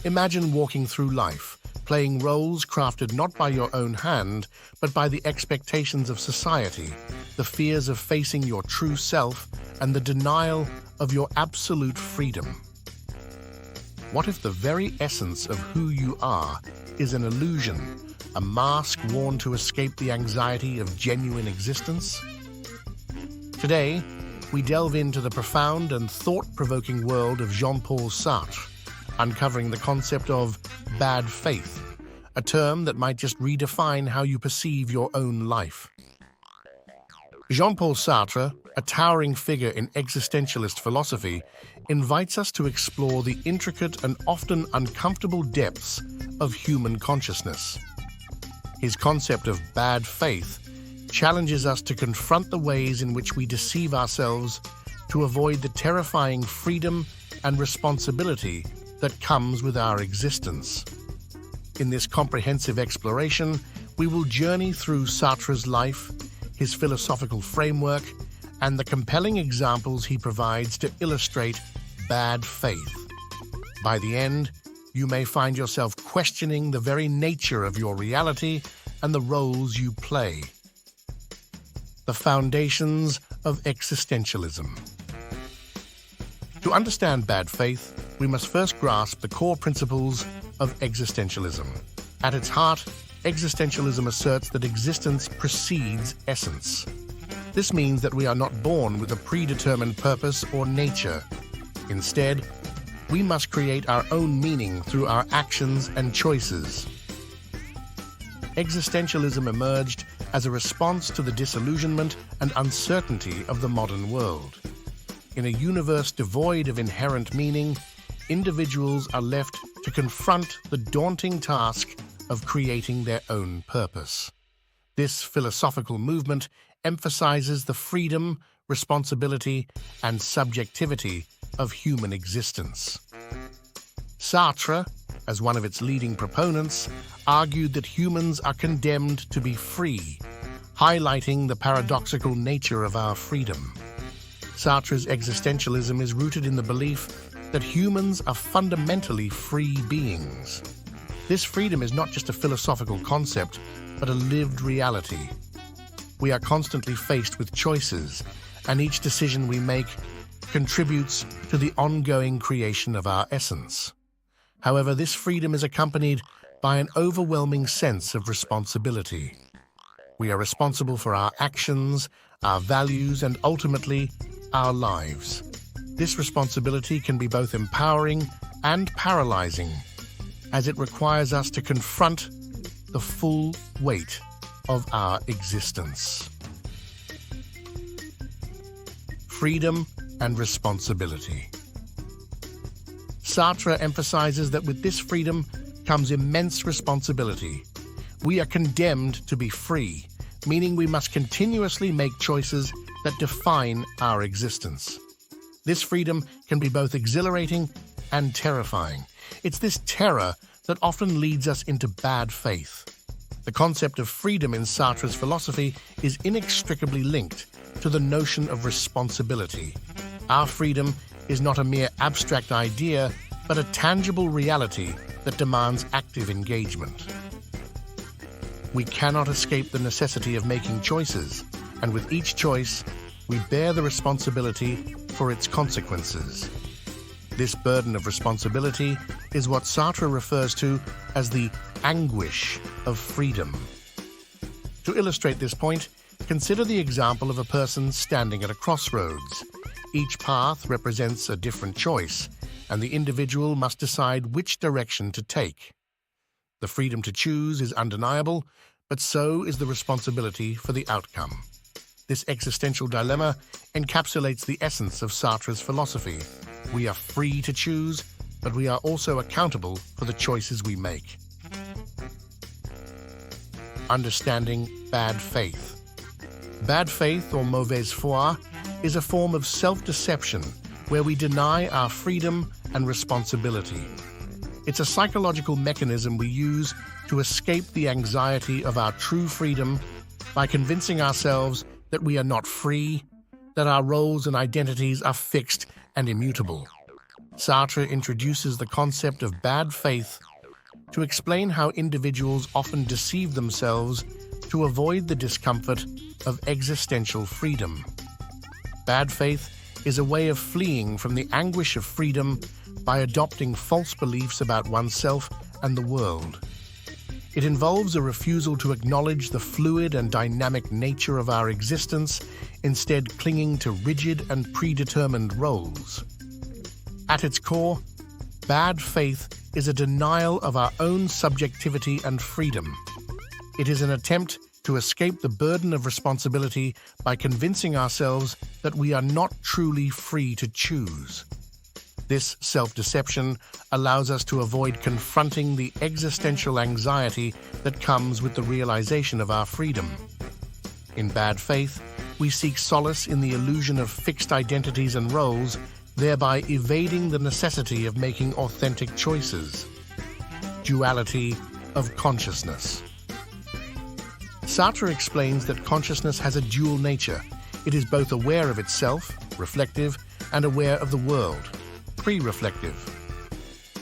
Imagine walking through life, playing roles crafted not by your own hand, but by the expectations of society, the fears of facing your true self, and the denial of your absolute freedom. What if the very essence of who you are is an illusion, a mask worn to escape the anxiety of genuine existence? Today, we delve into the profound and thought-provoking world of Jean-Paul Sartre, uncovering the concept of bad faith, a term that might just redefine how you perceive your own life. Jean-Paul Sartre, a towering figure in existentialist philosophy, invites us to explore the intricate and often uncomfortable depths of human consciousness. His concept of bad faith challenges us to confront the ways in which we deceive ourselves to avoid the terrifying freedom and responsibility that comes with our existence. In this comprehensive exploration, we will journey through Sartre's life, his philosophical framework, and the compelling examples he provides to illustrate bad faith. By the end, you may find yourself questioning the very nature of your reality and the roles you play. The foundations of existentialism. To understand bad faith, we must first grasp the core principles of existentialism. At its heart, existentialism asserts that existence precedes essence. This means that we are not born with a predetermined purpose or nature. Instead, we must create our own meaning through our actions and choices. Existentialism emerged as a response to the disillusionment and uncertainty of the modern world. In a universe devoid of inherent meaning, individuals are left to confront the daunting task of creating their own purpose. This philosophical movement emphasizes the freedom, responsibility, and subjectivity of human existence. Sartre, as one of its leading proponents, argued that humans are condemned to be free, highlighting the paradoxical nature of our freedom. Sartre's existentialism is rooted in the belief that humans are fundamentally free beings. This freedom is not just a philosophical concept, but a lived reality. We are constantly faced with choices, and each decision we make contributes to the ongoing creation of our essence. However, this freedom is accompanied by an overwhelming sense of responsibility. We are responsible for our actions, our values, and ultimately, our lives. This responsibility can be both empowering and paralyzing, as it requires us to confront the full weight of our existence. Freedom and responsibility. Sartre emphasizes that with this freedom comes immense responsibility. We are condemned to be free, meaning we must continuously make choices that define our existence. This freedom can be both exhilarating and terrifying. It's this terror that often leads us into bad faith. The concept of freedom in Sartre's philosophy is inextricably linked to the notion of responsibility. Our freedom is not a mere abstract idea, but a tangible reality that demands active engagement. We cannot escape the necessity of making choices, and with each choice, we bear the responsibility for its consequences. This burden of responsibility is what Sartre refers to as the anguish of freedom. To illustrate this point, consider the example of a person standing at a crossroads. Each path represents a different choice, and the individual must decide which direction to take. The freedom to choose is undeniable, but so is the responsibility for the outcome. This existential dilemma encapsulates the essence of Sartre's philosophy. We are free to choose, but we are also accountable for the choices we make. Understanding bad faith. Bad faith, or mauvaise foi, is a form of self-deception where we deny our freedom and responsibility. It's a psychological mechanism we use to escape the anxiety of our true freedom by convincing ourselves that we are not free, that our roles and identities are fixed and immutable. Sartre introduces the concept of bad faith to explain how individuals often deceive themselves to avoid the discomfort of existential freedom. Bad faith is a way of fleeing from the anguish of freedom by adopting false beliefs about oneself and the world. It involves a refusal to acknowledge the fluid and dynamic nature of our existence, instead clinging to rigid and predetermined roles. At its core, bad faith is a denial of our own subjectivity and freedom. It is an attempt to escape the burden of responsibility by convincing ourselves that we are not truly free to choose. This self-deception allows us to avoid confronting the existential anxiety that comes with the realization of our freedom. In bad faith, we seek solace in the illusion of fixed identities and roles, thereby evading the necessity of making authentic choices. Duality of Consciousness. Sartre explains that consciousness has a dual nature. It is both aware of itself, reflective, and aware of the world, pre-reflective.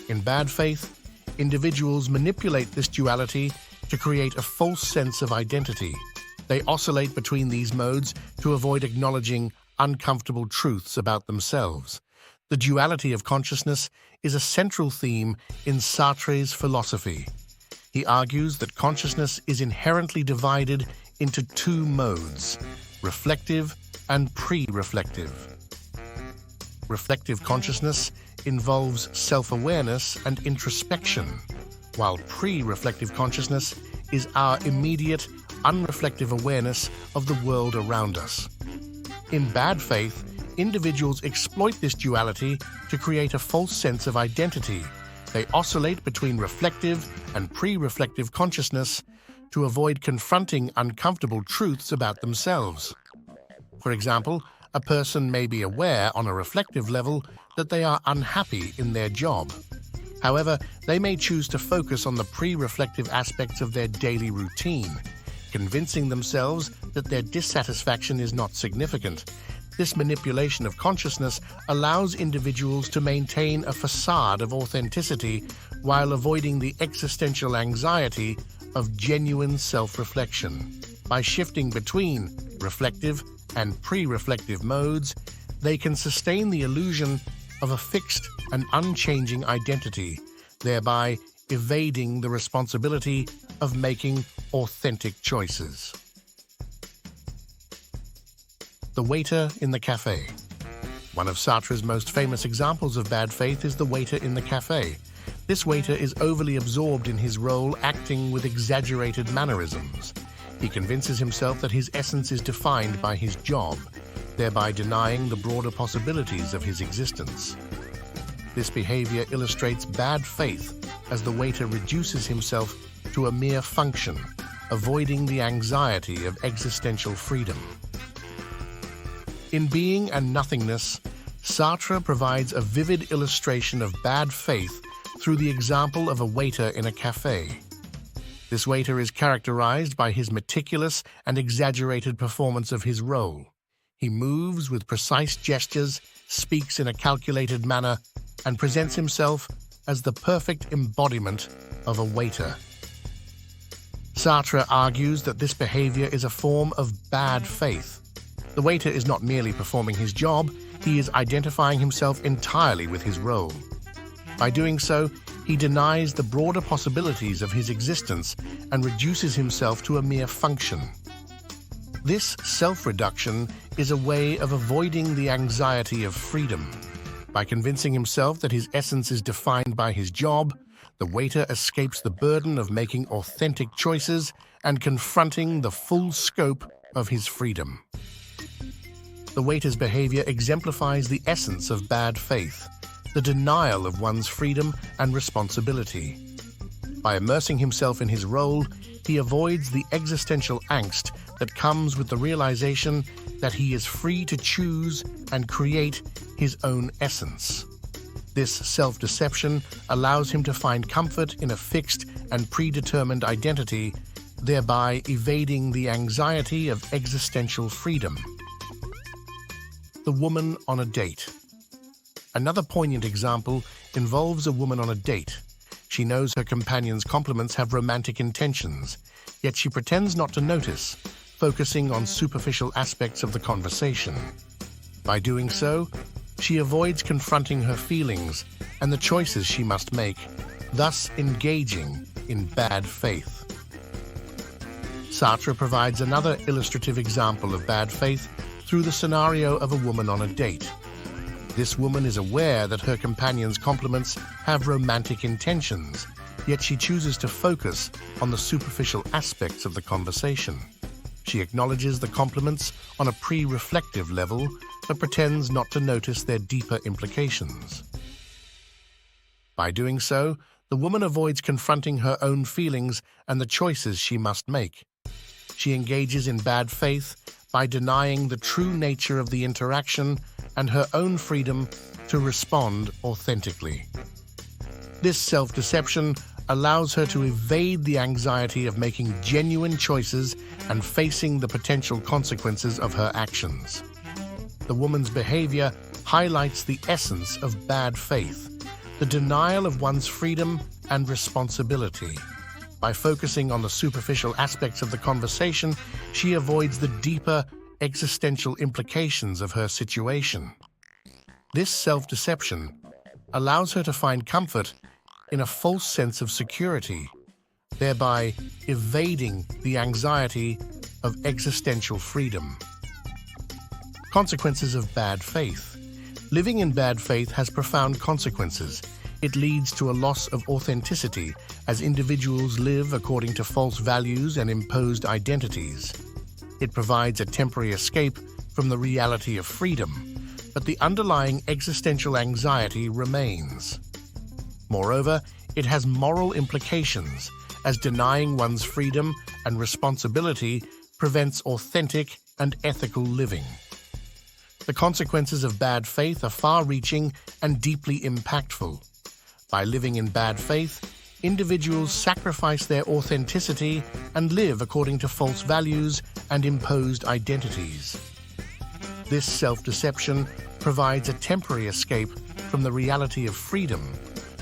In bad faith, individuals manipulate this duality to create a false sense of identity. They oscillate between these modes to avoid acknowledging uncomfortable truths about themselves. The duality of consciousness is a central theme in Sartre's philosophy. He argues that consciousness is inherently divided into two modes, reflective and pre-reflective. Reflective consciousness involves self-awareness and introspection, while pre-reflective consciousness is our immediate, unreflective awareness of the world around us. In bad faith, individuals exploit this duality to create a false sense of identity. They oscillate between reflective and pre-reflective consciousness to avoid confronting uncomfortable truths about themselves. For example, a person may be aware on a reflective level that they are unhappy in their job. However, they may choose to focus on the pre-reflective aspects of their daily routine, convincing themselves that their dissatisfaction is not significant. This manipulation of consciousness allows individuals to maintain a facade of authenticity while avoiding the existential anxiety of genuine self-reflection. By shifting between reflective and pre-reflective modes, they can sustain the illusion of a fixed and unchanging identity, thereby evading the responsibility of making authentic choices. The waiter in the cafe. One of Sartre's most famous examples of bad faith is the waiter in the cafe. This waiter is overly absorbed in his role, acting with exaggerated mannerisms. He convinces himself that his essence is defined by his job, thereby denying the broader possibilities of his existence. This behavior illustrates bad faith as the waiter reduces himself to a mere function, avoiding the anxiety of existential freedom. In Being and Nothingness, Sartre provides a vivid illustration of bad faith through the example of a waiter in a cafe. This waiter is characterized by his meticulous and exaggerated performance of his role. He moves with precise gestures, speaks in a calculated manner, and presents himself as the perfect embodiment of a waiter. Sartre argues that this behavior is a form of bad faith. The waiter is not merely performing his job, he is identifying himself entirely with his role. By doing so, he denies the broader possibilities of his existence and reduces himself to a mere function. This self-reduction is a way of avoiding the anxiety of freedom. By convincing himself that his essence is defined by his job, the waiter escapes the burden of making authentic choices and confronting the full scope of his freedom. The waiter's behavior exemplifies the essence of bad faith, the denial of one's freedom and responsibility. By immersing himself in his role, he avoids the existential angst that comes with the realization that he is free to choose and create his own essence. This self-deception allows him to find comfort in a fixed and predetermined identity, thereby evading the anxiety of existential freedom. The woman on a date. Another poignant example involves a woman on a date. She knows her companion's compliments have romantic intentions, yet she pretends not to notice, focusing on superficial aspects of the conversation. By doing so, she avoids confronting her feelings and the choices she must make, thus engaging in bad faith. Sartre provides another illustrative example of bad faith through the scenario of a woman on a date. This woman is aware that her companion's compliments have romantic intentions, yet she chooses to focus on the superficial aspects of the conversation. She acknowledges the compliments on a pre-reflective level, but pretends not to notice their deeper implications. By doing so, the woman avoids confronting her own feelings and the choices she must make. She engages in bad faith by denying the true nature of the interaction and her own freedom to respond authentically. This self-deception allows her to evade the anxiety of making genuine choices and facing the potential consequences of her actions. The woman's behavior highlights the essence of bad faith, the denial of one's freedom and responsibility. By focusing on the superficial aspects of the conversation, she avoids the deeper existential implications of her situation. This self-deception allows her to find comfort in a false sense of security, thereby evading the anxiety of existential freedom. Consequences of bad faith. Living in bad faith has profound consequences. It leads to a loss of authenticity as individuals live according to false values and imposed identities. It provides a temporary escape from the reality of freedom, but the underlying existential anxiety remains. Moreover, it has moral implications, as denying one's freedom and responsibility prevents authentic and ethical living. The consequences of bad faith are far-reaching and deeply impactful. By living in bad faith, individuals sacrifice their authenticity and live according to false values and imposed identities. This self-deception provides a temporary escape from the reality of freedom,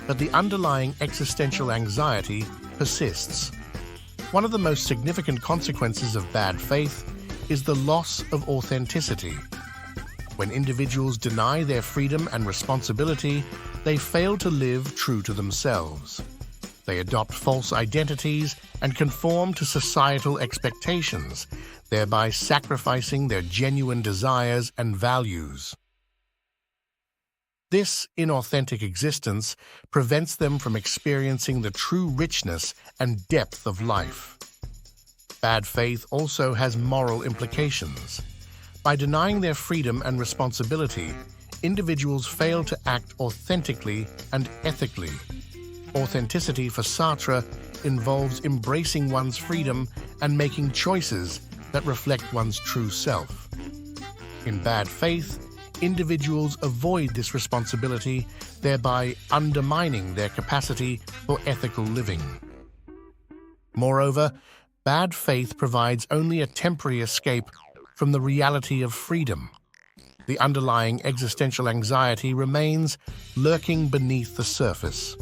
but the underlying existential anxiety persists. One of the most significant consequences of bad faith is the loss of authenticity. When individuals deny their freedom and responsibility, they fail to live true to themselves. They adopt false identities and conform to societal expectations, thereby sacrificing their genuine desires and values. This inauthentic existence prevents them from experiencing the true richness and depth of life. Bad faith also has moral implications. By denying their freedom and responsibility, individuals fail to act authentically and ethically. Authenticity for Sartre involves embracing one's freedom and making choices that reflect one's true self. In bad faith, individuals avoid this responsibility, thereby undermining their capacity for ethical living. Moreover, bad faith provides only a temporary escape from the reality of freedom. The underlying existential anxiety remains lurking beneath the surface.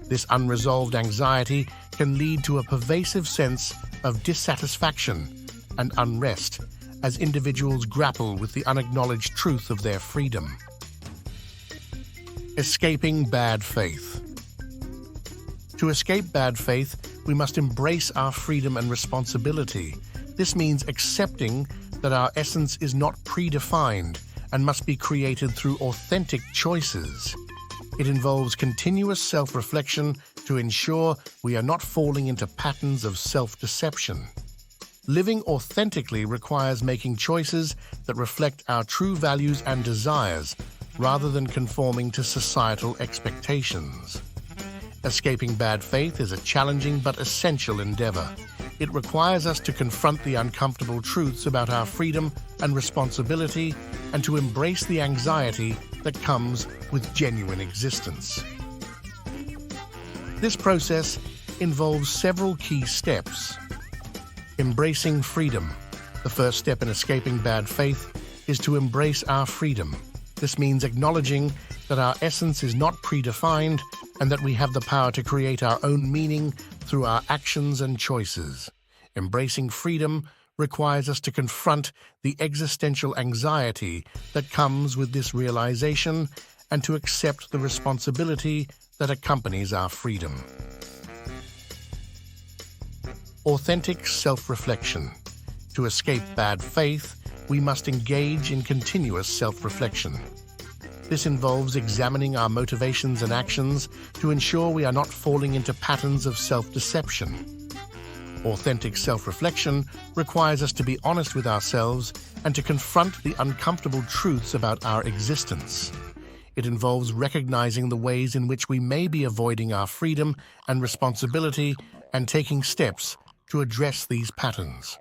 This unresolved anxiety can lead to a pervasive sense of dissatisfaction and unrest as individuals grapple with the unacknowledged truth of their freedom. Escaping bad faith. To escape bad faith, we must embrace our freedom and responsibility. This means accepting that our essence is not predefined and must be created through authentic choices. It involves continuous self-reflection to ensure we are not falling into patterns of self-deception. Living authentically requires making choices that reflect our true values and desires, rather than conforming to societal expectations. Escaping bad faith is a challenging but essential endeavor. It requires us to confront the uncomfortable truths about our freedom and responsibility and to embrace the anxiety that comes with genuine existence. This process involves several key steps. Embracing freedom. The first step in escaping bad faith is to embrace our freedom. This means acknowledging that our essence is not predefined and that we have the power to create our own meaning through our actions and choices. Embracing freedom requires us to confront the existential anxiety that comes with this realization and to accept the responsibility that accompanies our freedom. Authentic self-reflection. To escape bad faith, we must engage in continuous self-reflection. This involves examining our motivations and actions to ensure we are not falling into patterns of self-deception. Authentic self-reflection requires us to be honest with ourselves and to confront the uncomfortable truths about our existence. It involves recognizing the ways in which we may be avoiding our freedom and responsibility and taking steps to address these patterns.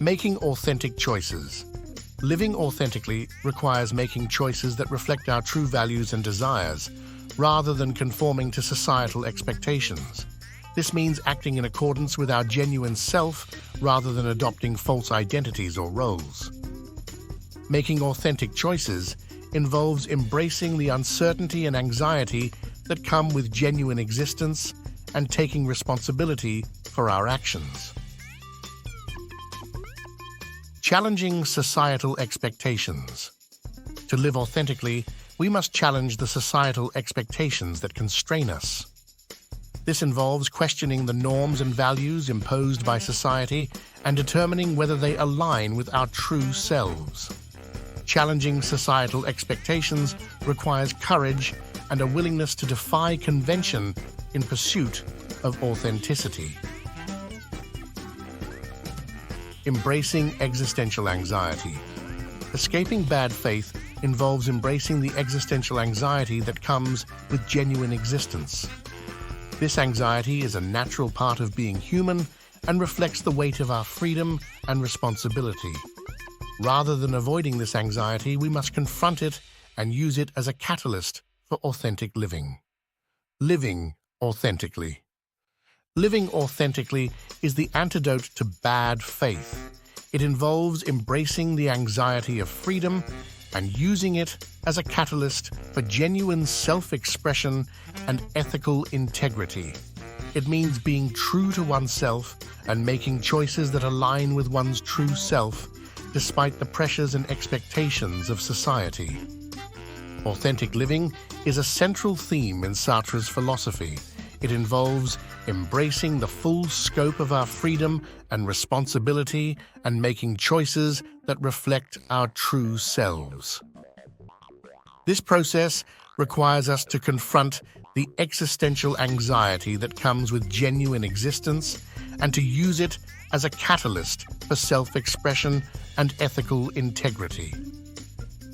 Making authentic choices. Living authentically requires making choices that reflect our true values and desires, rather than conforming to societal expectations. This means acting in accordance with our genuine self, rather than adopting false identities or roles. Making authentic choices involves embracing the uncertainty and anxiety that come with genuine existence and taking responsibility for our actions. Challenging societal expectations. To live authentically, we must challenge the societal expectations that constrain us. This involves questioning the norms and values imposed by society and determining whether they align with our true selves. Challenging societal expectations requires courage and a willingness to defy convention in pursuit of authenticity. Embracing existential anxiety. Escaping bad faith involves embracing the existential anxiety that comes with genuine existence. This anxiety is a natural part of being human and reflects the weight of our freedom and responsibility. Rather than avoiding this anxiety, we must confront it and use it as a catalyst for authentic living. Living authentically. Living authentically is the antidote to bad faith. It involves embracing the anxiety of freedom and using it as a catalyst for genuine self-expression and ethical integrity. It means being true to oneself and making choices that align with one's true self, despite the pressures and expectations of society. Authentic living is a central theme in Sartre's philosophy. It involves embracing the full scope of our freedom and responsibility and making choices that reflect our true selves. This process requires us to confront the existential anxiety that comes with genuine existence and to use it as a catalyst for self-expression and ethical integrity.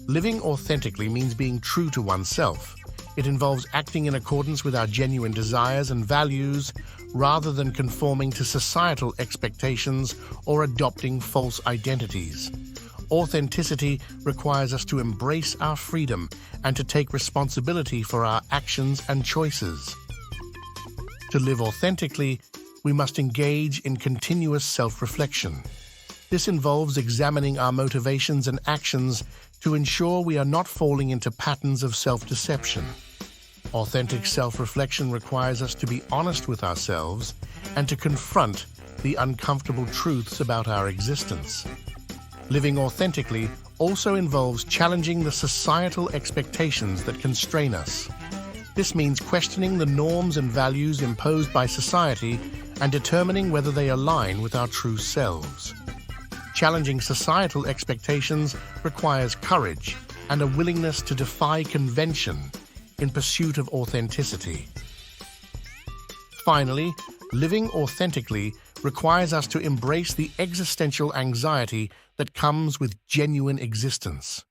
Living authentically means being true to oneself. It involves acting in accordance with our genuine desires and values, rather than conforming to societal expectations or adopting false identities. Authenticity requires us to embrace our freedom and to take responsibility for our actions and choices. To live authentically, we must engage in continuous self-reflection. This involves examining our motivations and actions to ensure we are not falling into patterns of self-deception. Authentic self-reflection requires us to be honest with ourselves and to confront the uncomfortable truths about our existence. Living authentically also involves challenging the societal expectations that constrain us. This means questioning the norms and values imposed by society and determining whether they align with our true selves. Challenging societal expectations requires courage and a willingness to defy convention in pursuit of authenticity. Finally, living authentically requires us to embrace the existential anxiety that comes with genuine existence.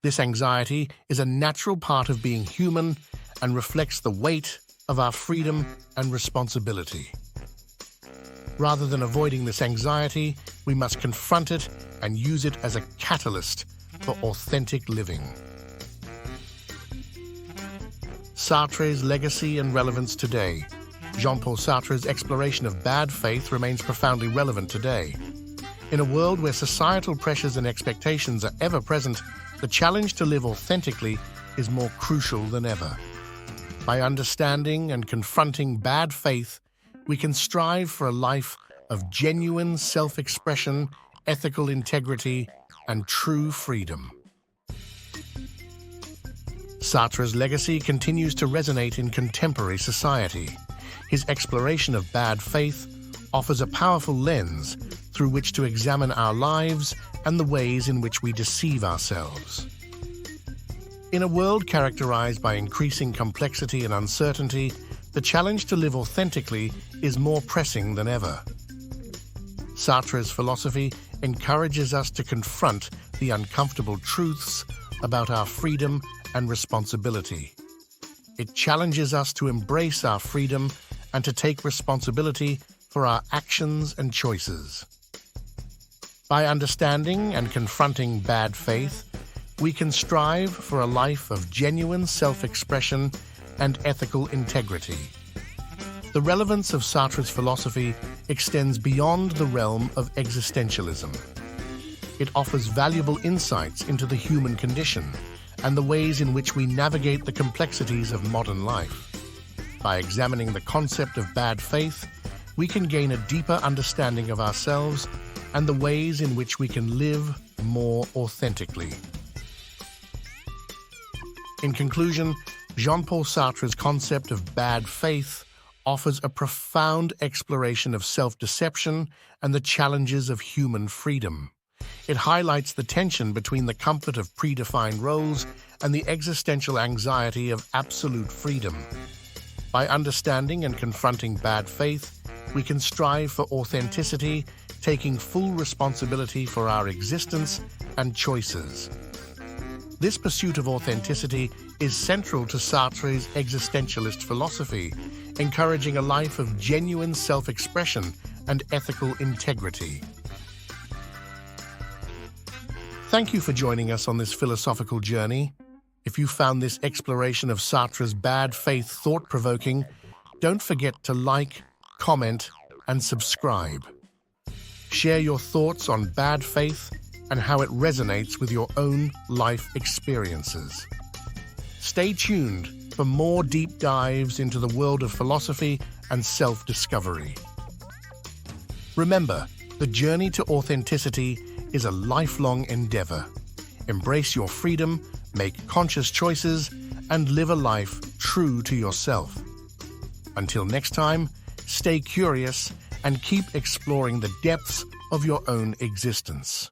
This anxiety is a natural part of being human and reflects the weight of our freedom and responsibility. Rather than avoiding this anxiety, we must confront it and use it as a catalyst for authentic living. Sartre's legacy and relevance today. Jean-Paul Sartre's exploration of bad faith remains profoundly relevant today. In a world where societal pressures and expectations are ever present, The challenge to live authentically is more crucial than ever. By understanding and confronting bad faith, we can strive for a life of genuine self-expression, ethical integrity, and true freedom. Sartre's legacy continues to resonate in contemporary society. His exploration of bad faith offers a powerful lens through which to examine our lives and the ways in which we deceive ourselves. In a world characterized by increasing complexity and uncertainty, the challenge to live authentically is more pressing than ever. Sartre's philosophy encourages us to confront the uncomfortable truths about our freedom and responsibility. It challenges us to embrace our freedom and to take responsibility for our actions and choices. By understanding and confronting bad faith, we can strive for a life of genuine self-expression and ethical integrity. The relevance of Sartre's philosophy extends beyond the realm of existentialism. It offers valuable insights into the human condition and the ways in which we navigate the complexities of modern life. By examining the concept of bad faith, we can gain a deeper understanding of ourselves and the ways in which we can live more authentically. In conclusion, Jean-Paul Sartre's concept of bad faith offers a profound exploration of self-deception and the challenges of human freedom. It highlights the tension between the comfort of predefined roles and the existential anxiety of absolute freedom. By understanding and confronting bad faith, we can strive for authenticity, taking full responsibility for our existence and choices. This pursuit of authenticity is central to Sartre's existentialist philosophy, encouraging a life of genuine self-expression and ethical integrity. Thank you for joining us on this philosophical journey. If you found this exploration of Sartre's bad faith thought-provoking, don't forget to like, comment, and subscribe. Share your thoughts on bad faith and how it resonates with your own life experiences. Stay tuned for more deep dives into the world of philosophy and self-discovery. Remember, the journey to authenticity is a lifelong endeavor. Embrace your freedom, make conscious choices, and live a life true to yourself. Until next time, stay curious and keep exploring the depths of your own existence.